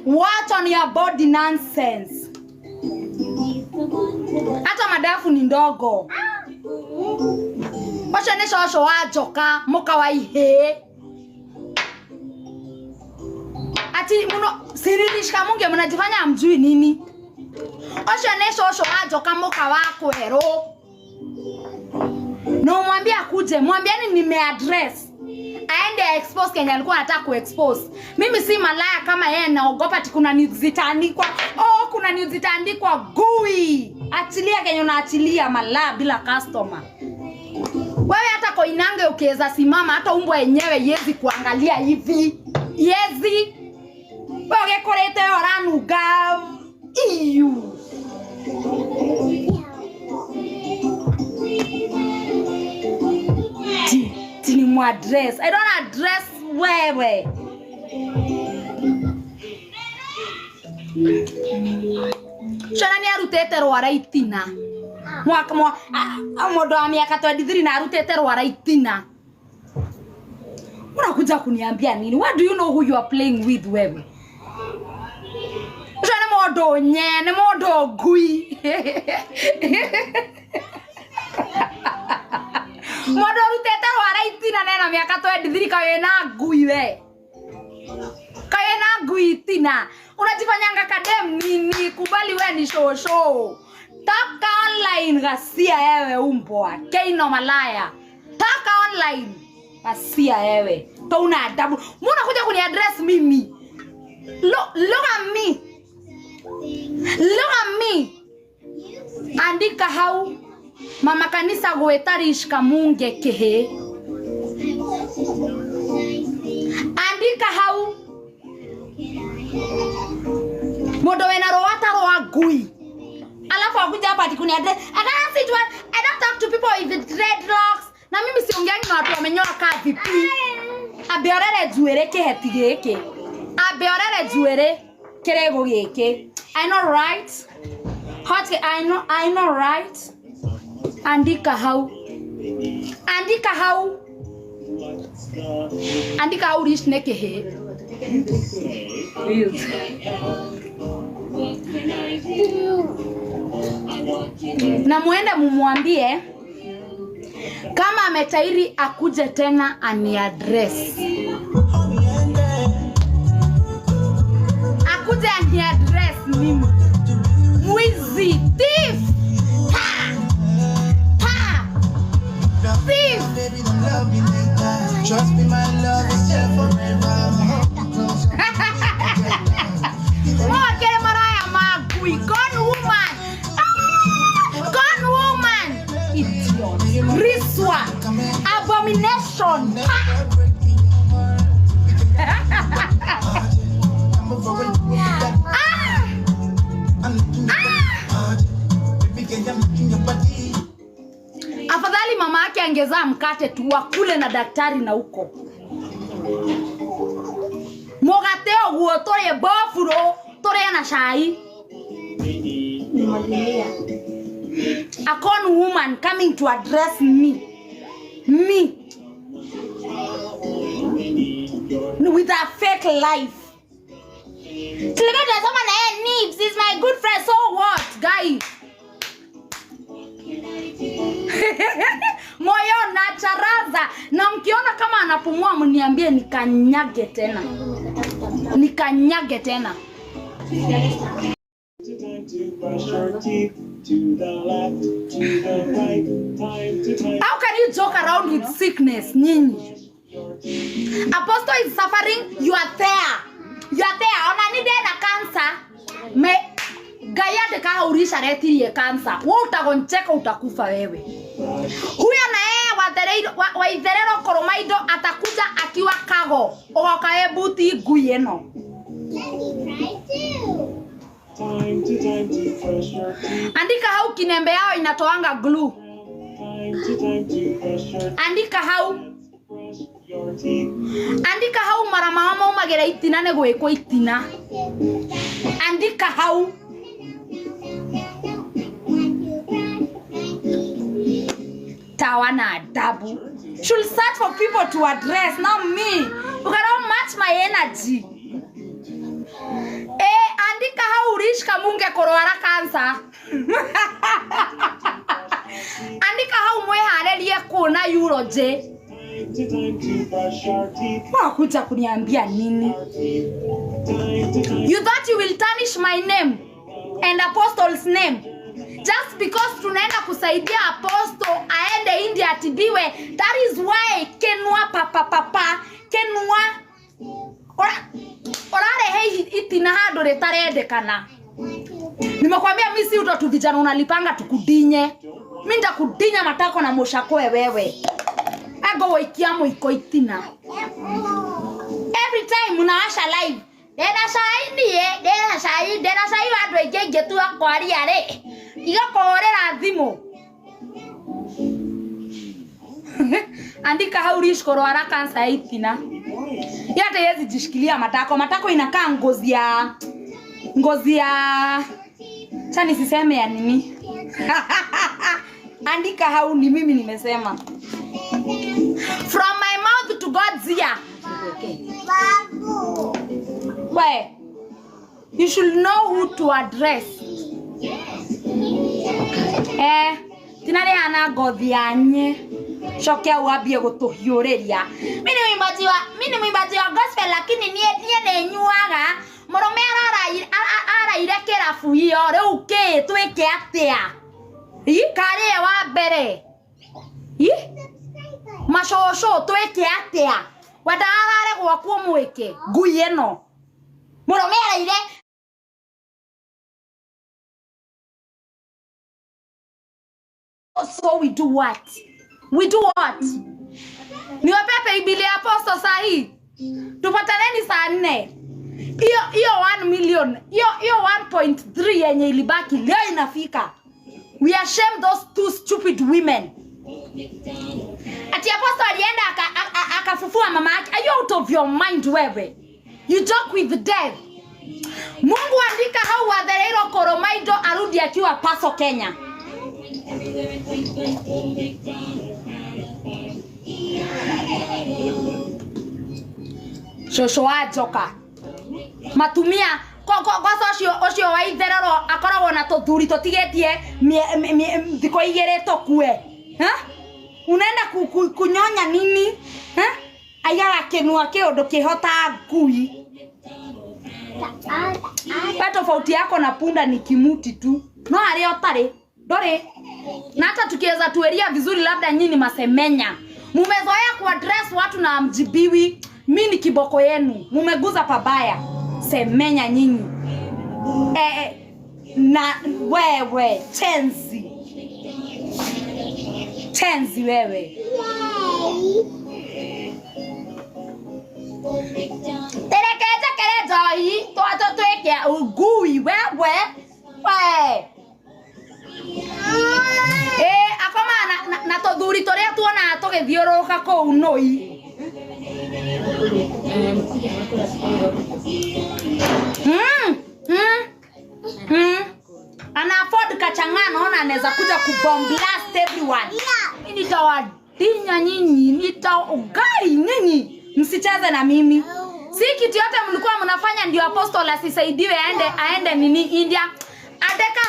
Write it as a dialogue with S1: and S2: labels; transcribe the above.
S1: What on your body nonsense? Hata madafu ni ndogo. Wacha nesho osho wajoka moka wa ihe. Ati muno siririshika munge mnajifanya hamjui nini? Osho nesho osho wajoka moka wako hero. No mwambie akuje, mwambieni nimeaddress. Aende expose Kenya alikuwa anataka kuexpose. Mimi si malaya kama yeye naogopa ati kuna news zitaandikwa. Oh, kuna news zitaandikwa gui. Achilia Kenya unaachilia malaya bila customer. Wewe hata Koinange ukiweza simama hata umbwa yenyewe yezi kuangalia hivi. Yezi. Wewe korete oranuga. Iyu. Tini mu address. I don't address wewe. Shana ni arutete rwara itina. Mwaka mwa modo wa miaka 23 na arutete rwara itina. Unakuja kuniambia nini? What do you know who you are playing with wewe? Shana modo nyene modo gui. Modo rutete rwara itina nena miaka 23 kawe na gui we. Kawe na gui itina. Unajifanyanga kadem nini? Kubali we ni show. Taka online ghasia ewe umbwa. Keino malaya. Taka online ghasia ewe. Tuna adabu. Mbona kuja kuni address mimi? Look at me. Look at me. Andika hau. Mama kanisa goetarishka munge kehe. Andika hau. Modo wena roata roa gui. Alafu akuja hapa ati kuni address. I don't talk to people with dreadlocks. Na mimi siongeangi na watu wamenyoa kazi pi. Abeorere juere keheti geke. Abeorere juere kerego geke. I know right. I know right. Andika hau. Andika hau. Andika hau rishne kehe. Na muende mumuambie kama ametairi akuje tena ani address. Akuje ani address mimi. Mwizi thief. Thief. Trust me, my love is here forever. Gone woman. Gone woman. Idiot. Riswa. Abomination. Afadhali mama yake angezaa mkate tu wakule na daktari na uko. Mogateo guotore bofuro tore na shai. A con woman coming to address me. Me. With a fake life. Nibs is my good friend. So what, guys? Moyo na charaza. Na mkiona kama anapumua mniambie nikanyage tena. Nikanyage tena. How can you joke around with sickness, nyinyi? Apostle is suffering, you are there. You are there. Onanide na cancer. Me gaya de kahaurisha retirie cancer. Wewe utagoncheka utakufa wewe. Huyo na yeye wa itherero koromaido atakuja akiwa kago. Ogokae buti guyeno. Andika hau kinembe yao inatoanga glue. Andika hau. Andika hau mara mama umagera itina nego eko itina. Andika hau. Tawana adabu. Should search for people to address, not me. You cannot match my energy. kurwara cancer. Andika hau mweharerie kuna urology. Wakuja kuniambia nini? You thought you will tarnish my name and apostle's name just because tunaenda kusaidia apostle aende India atibiwe. That is why kenwa papa kenwa orare hei itina hado retarendekana. Nimekwambia mimi si uto vijana unalipanga tukudinye. Mimi ndakudinya matako na mushakoe wewe. Ago waikia mwiko itina. Every time unaasha live. Dena sai wadu egeje tu akwari are. Iga korera thimo. Andika haurish korwara kansa itina. Yata yezi jishikilia matako inakaa ngozi ya chani siseme ya nini. Andika hau ni mimi nimesema. From my mouth to God's ear. Why? You should know who to address. Tinare ana gothi anye. Shokia wabie gutuhiureria. Mimi ni mwimbaji wa gospel lakini nie nenyuaga. Murume araire kirafu iyo riu ki twike atia. Kare wa mbere. Mashosho tweke atia. Wadarare gwaku mweke ngui eno. Murume araire so we do what? Ni wapepe ibili apostle sahi. Tupataneni saa 4. Iyo 1 million. Iyo 1.3 yenye ilibaki leo inafika. We are shame those two stupid women. Ati apostle alienda akafufua mama yake. Are you out of your mind wewe? You joke with the dead. Mungu andika hau Wathereiro Koromaido arudi akiwa Paso Kenya. Shosho ajoka. Matumia Goso ocio wa Itherero akoragwo na tuthuri tutigetie thiko igere tokue. Unaenda kunyonya nini? Ayara kenua kiondo kihota ngui. Tofauti yako na punda ni kimuti tu. No ari otare. Dore. Na hata tukiweza tueria vizuri labda nyinyi masemenya. Mumezoea kuaddress watu na mjibiwi. Mimi ni kiboko yenu. Mumeguza pabaya. Semenya nyinyi. Na wewe Chenzi wewe. Terekeje kerezo hii toto tweke ugui wewe. Akoma na tothuri toria tuona tugithiuruka ko unoi. Ana afford kachangano ona anaweza kuja kubomb blast everyone. Mimi nitawadinya nyinyi, nitaugai nyinyi. Msicheze na mimi. Si kitu yote mlikuwa mnafanya ndio apostle asisaidiwe aende nini India. Adeka